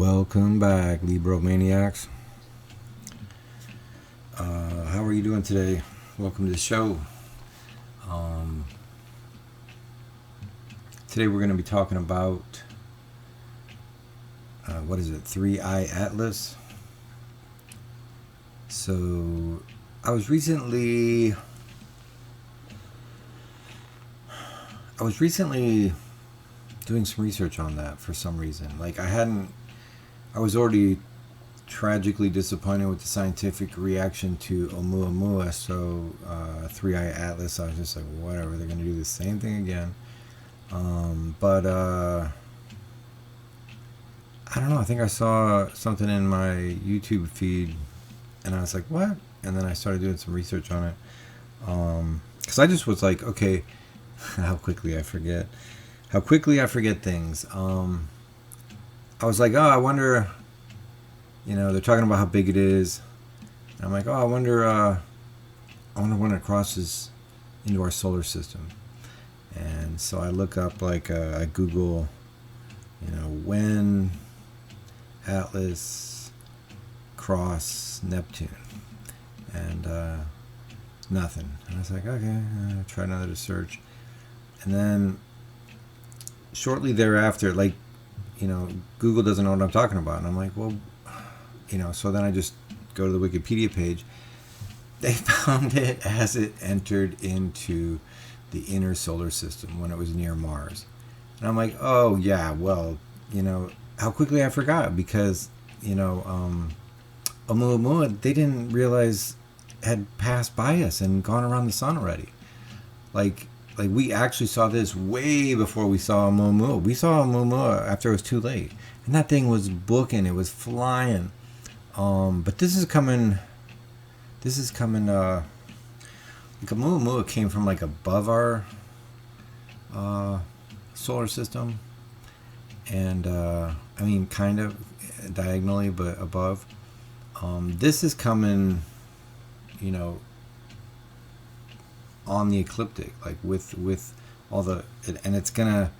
Welcome back, Libromaniacs. How are you doing today? Welcome to the show. Today we're going to be talking about what is it? 3-Eye Atlas. So I was recently doing some research on that for some reason. I was already tragically disappointed with the scientific reaction to Oumuamua, so 3-Eye Atlas, I was just like, whatever, they're going to do the same thing again. But I don't know, I think I saw something in my YouTube feed, and I was like, what? And then I started doing some research on it. Because I just was like, okay, how quickly I forget things. I was like, oh, I wonder, they're talking about how big it is. And I'm like, oh, I wonder when it crosses into our solar system. And so I look up, I Google, when Atlas cross Neptune. And nothing. And I was like, okay, I'll try another search. And then shortly thereafter, Google doesn't know what I'm talking about. And I'm like, well, so then I just go to the Wikipedia page. They found it as it entered into the inner solar system when it was near Mars. And I'm like, oh, yeah, well, how quickly I forgot, because, Oumuamua, they didn't realize had passed by us and gone around the sun already. Like we actually saw this way before we saw Oumuamua. We saw Oumuamua after it was too late. And that thing was booking. It was flying. But this is coming, Oumuamua came from above our solar system. And, kind of diagonally, but above. This is coming, on the ecliptic, with all the, and it's gonna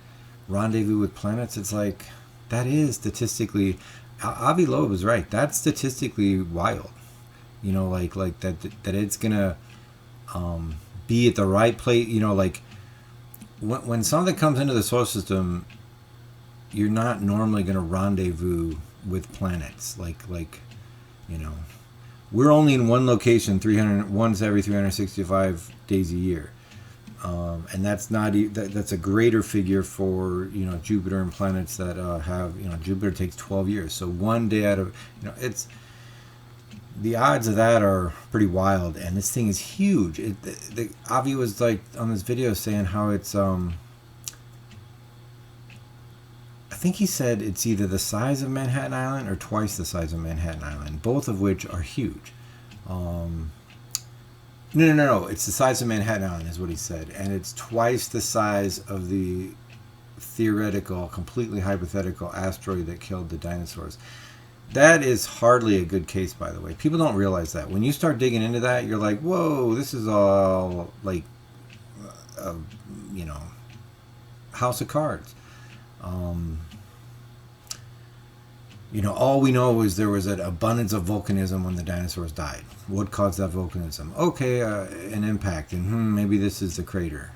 rendezvous with planets. It's like, that is statistically, Avi Loeb is right. That's statistically wild. That it's gonna be at the right place. When something comes into the solar system, you're not normally gonna rendezvous with planets. We're only in one location once every 365 days a year. And that's that's a greater figure for, Jupiter and planets that have, Jupiter takes 12 years. So one day out of, it's, the odds of that are pretty wild. And this thing is huge. Avi was on this video saying how it's, I think he said it's either the size of Manhattan Island or twice the size of Manhattan Island, both of which are huge. No. It's the size of Manhattan Island is what he said. And it's twice the size of the theoretical, completely hypothetical asteroid that killed the dinosaurs. That is hardly a good case, by the way. People don't realize that. When you start digging into that, you're like, whoa, this is all House of Cards. All we know is there was an abundance of volcanism when the dinosaurs died. What caused that volcanism? Okay, an impact, and maybe this is the crater.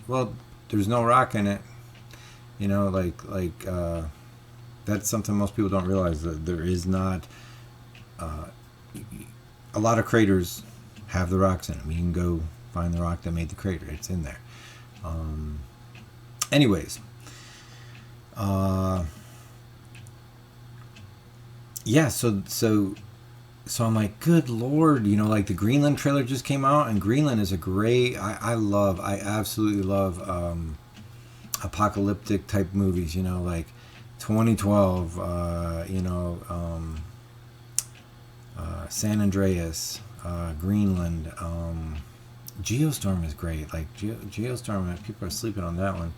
Well, there's no rock in it. That's something most people don't realize, that there is not. A lot of craters have the rocks in them. You can go find the rock that made the crater. It's in there. Anyways. Yeah, so I'm like, good Lord, the Greenland trailer just came out, and Greenland is a great, I absolutely love apocalyptic type movies, 2012, San Andreas, Greenland, Geostorm is great, Geostorm, people are sleeping on that one.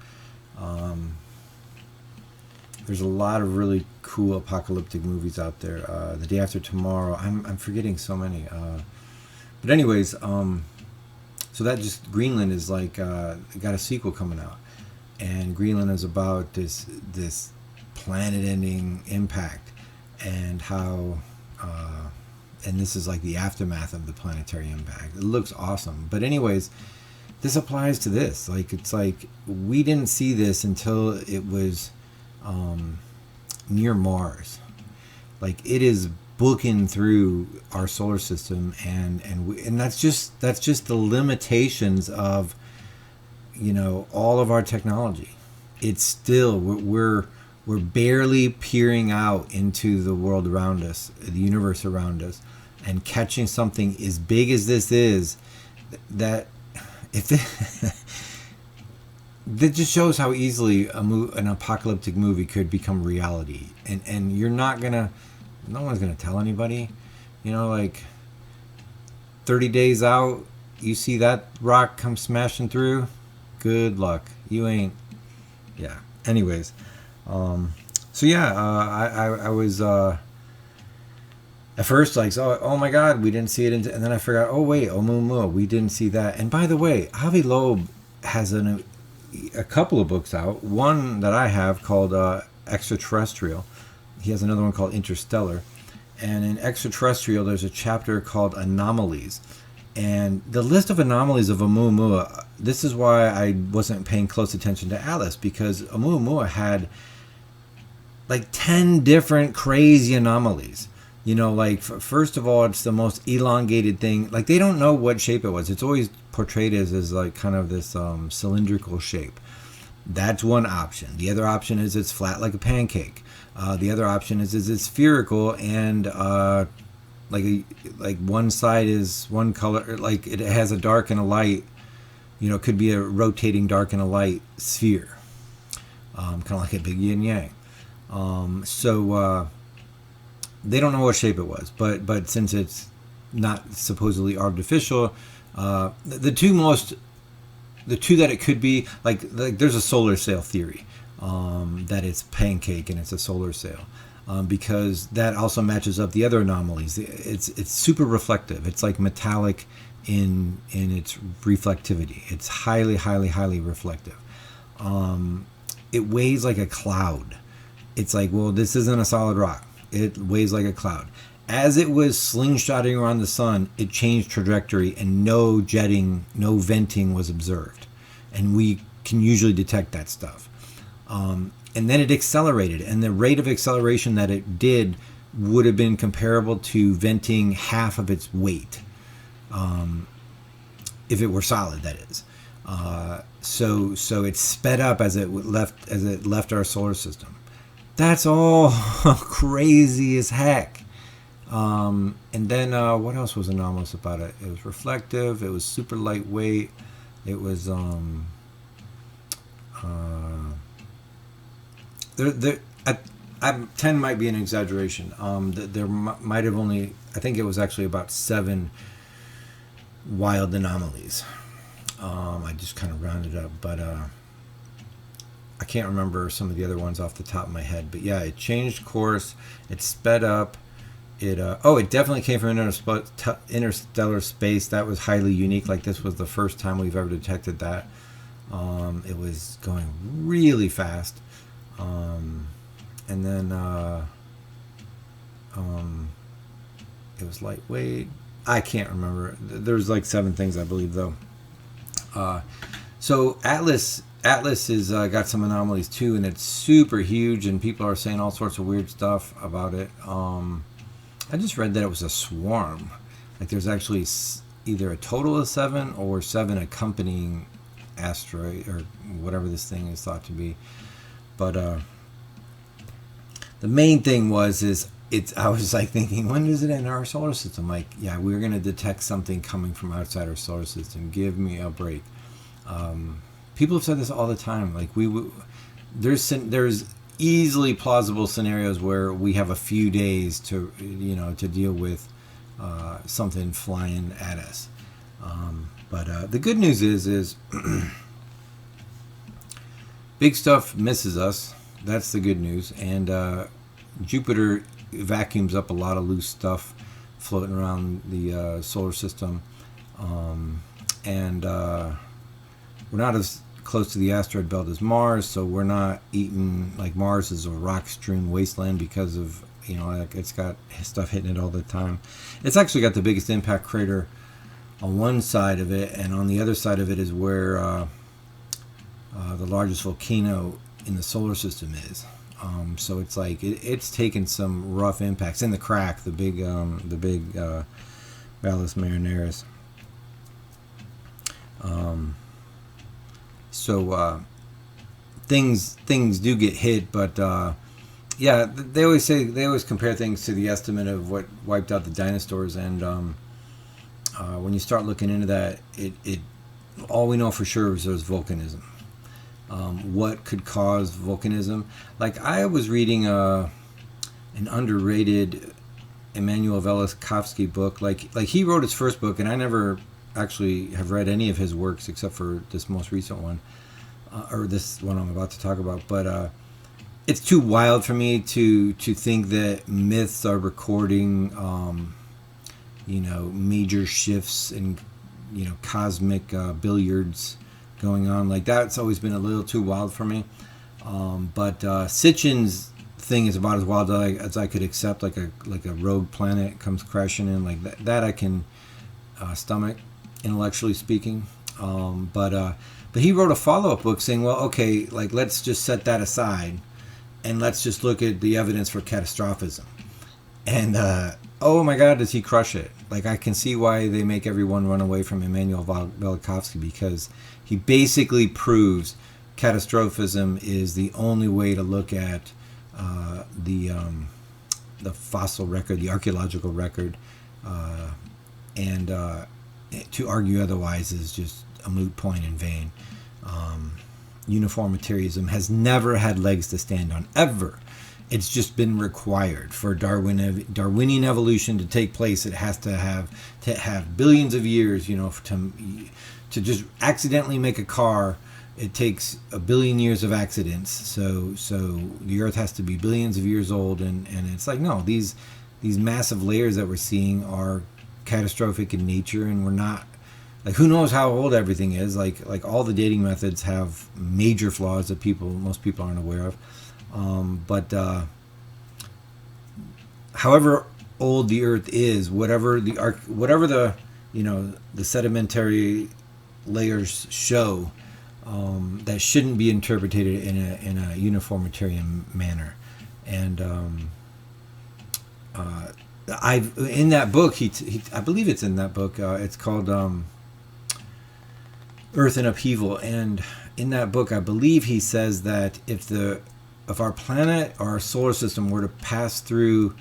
There's a lot of really cool apocalyptic movies out there. The Day After Tomorrow. I'm forgetting so many. But anyways, so that just Greenland is got a sequel coming out, and Greenland is about this planet-ending impact, and how and this is like the aftermath of the planetary impact. It looks awesome. But anyways, this applies to this. Like, it's like we didn't see this until it was near Mars. Like, it is booking through our solar system, and that's just the limitations of, you know, all of our technology. It's still, we're barely peering out into the world around us, the universe around us, and catching something as big as this is, that if that just shows how easily an apocalyptic movie could become reality. And you're not gonna, no one's gonna tell anybody, you know, like 30 days out, you see that rock come smashing through, good luck. You ain't, yeah. Anyways, so yeah, I was at first like, oh my God, we didn't see it, and then I forgot, oh wait, Oumuamua, we didn't see that. And by the way, Avi Loeb has a couple of books out. One that I have called Extraterrestrial. He has another one called Interstellar. And in Extraterrestrial, there's a chapter called Anomalies. And the list of anomalies of Oumuamua, this is why I wasn't paying close attention to Atlas, because Oumuamua had like 10 different crazy anomalies. You know, like, first of all, it's the most elongated thing. Like, they don't know what shape it was. It's always portrayed as like kind of this cylindrical shape. That's one option. The other option is it's flat like a pancake. The other option is it's spherical, and like one side is one color, like it has a dark and a light. You know, it could be a rotating dark and a light sphere, kind of like a big yin yang. So they don't know what shape it was, but since it's not supposedly artificial, the two that it could be, like there's a solar sail theory, that it's pancake and it's a solar sail, because that also matches up the other anomalies. It's super reflective. It's like metallic in its reflectivity. It's highly reflective. It weighs like a cloud. It's like, well, this isn't a solid rock. It weighs like a cloud. As it was slingshotting around the sun, it changed trajectory, and no jetting, no venting was observed. And we can usually detect that stuff. And then it accelerated, and the rate of acceleration that it did would have been comparable to venting half of its weight, if it were solid, that is. So it sped up as it left our solar system. That's all crazy as heck. And then what else was anomalous about it? It was reflective. It was super lightweight. It was 10 might be an exaggeration. There might have only, I think it was actually about 7 wild anomalies. I just kind of rounded up, but I can't remember some of the other ones off the top of my head. But yeah, it changed course. It sped up. It definitely came from interstellar space. That was highly unique. Like, this was the first time we've ever detected that. It was going really fast. And then it was lightweight. I can't remember. There's like 7 things, I believe, though. So Atlas is got some anomalies too, and it's super huge, and people are saying all sorts of weird stuff about it. I just read that it was a swarm. Like, there's actually either a total of 7 or 7 accompanying asteroid or whatever this thing is thought to be. But the main thing is I was like thinking, when does it enter our solar system? Like, yeah, we're going to detect something coming from outside our solar system. Give me a break. People have said this all the time. Like, there's easily plausible scenarios where we have a few days to deal with something flying at us. But the good news is big stuff misses us. That's the good news. And Jupiter vacuums up a lot of loose stuff floating around the solar system. And we're not as close to the asteroid belt as Mars, so we're not eaten. Like, Mars is a rock-strewn wasteland because of You know, like it's got stuff hitting it all the time. It's actually got the biggest impact crater on one side of it, and on the other side of it is where the largest volcano in the solar system is. So it's like it's taken some rough impacts in the crack, the big Valles Marineris. So things do get hit, but yeah, they always compare things to the estimate of what wiped out the dinosaurs, and when you start looking into that, it all we know for sure is there's volcanism. What could cause volcanism? Like I was reading an underrated Immanuel Velikovsky book. Like he wrote his first book, and I never actually have read any of his works except for this most recent one, or this one I'm about to talk about. But it's too wild for me to think that myths are recording, major shifts in, cosmic billiards going on. Like that's always been a little too wild for me. But Sitchin's thing is about as wild as I could accept. Like a rogue planet comes crashing in, like that I can stomach, intellectually speaking. But he wrote a follow-up book saying, well, okay, like let's just set that aside and let's just look at the evidence for catastrophism. And oh my God, does he crush it? Like I can see why they make everyone run away from Immanuel Velikovsky, because he basically proves catastrophism is the only way to look at the fossil record, the archaeological record, and to argue otherwise is just a moot point in vain. Uniformitarianism has never had legs to stand on, ever. It's just been required for Darwinian evolution to take place. It has to have billions of years, to just accidentally make a car. It takes a billion years of accidents. So the Earth has to be billions of years old, and it's like, no, these massive layers that we're seeing are catastrophic in nature, and we're not. Like, who knows how old everything is? Like all the dating methods have major flaws that most people aren't aware of. But however old the Earth is, whatever the sedimentary layers show, that shouldn't be interpreted in a uniformitarian manner. And in that book, I believe it's in that book. It's called Earth in Upheaval, and in that book, I believe he says that if our planet or our solar system were to pass through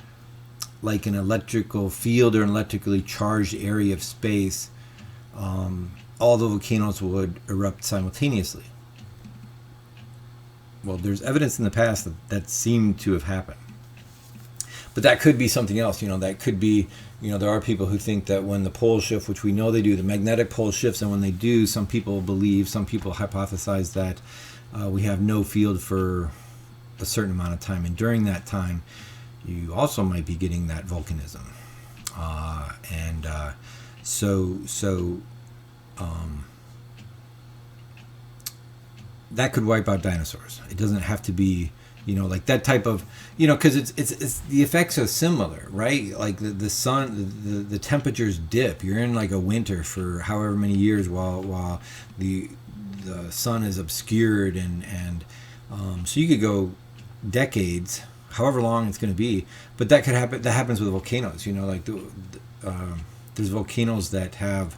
like an electrical field or an electrically charged area of space, all the volcanoes would erupt simultaneously. Well, there's evidence in the past that seemed to have happened. But that could be something else. That could be, there are people who think that when the poles shift, which we know they do, the magnetic pole shifts, and when they do, some people hypothesize that we have no field for a certain amount of time, and during that time you also might be getting that volcanism, that could wipe out dinosaurs. It doesn't have to be like that type of, because it's the effects are similar, right? Like the sun, the temperatures dip. You're in like a winter for however many years while the sun is obscured, and so you could go decades, however long it's going to be. But that could happen. That happens with volcanoes. Like there's volcanoes that have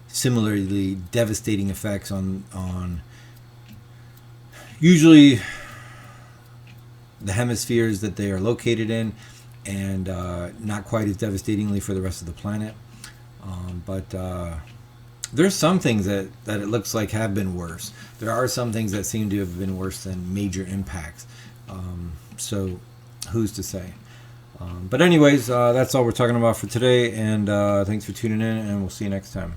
similarly devastating effects on usually the hemispheres that they are located in, and not quite as devastatingly for the rest of the planet. But there's some things that it looks like have been worse. There are some things that seem to have been worse than major impacts. So who's to say? But anyways, that's all we're talking about for today, and thanks for tuning in, and we'll see you next time.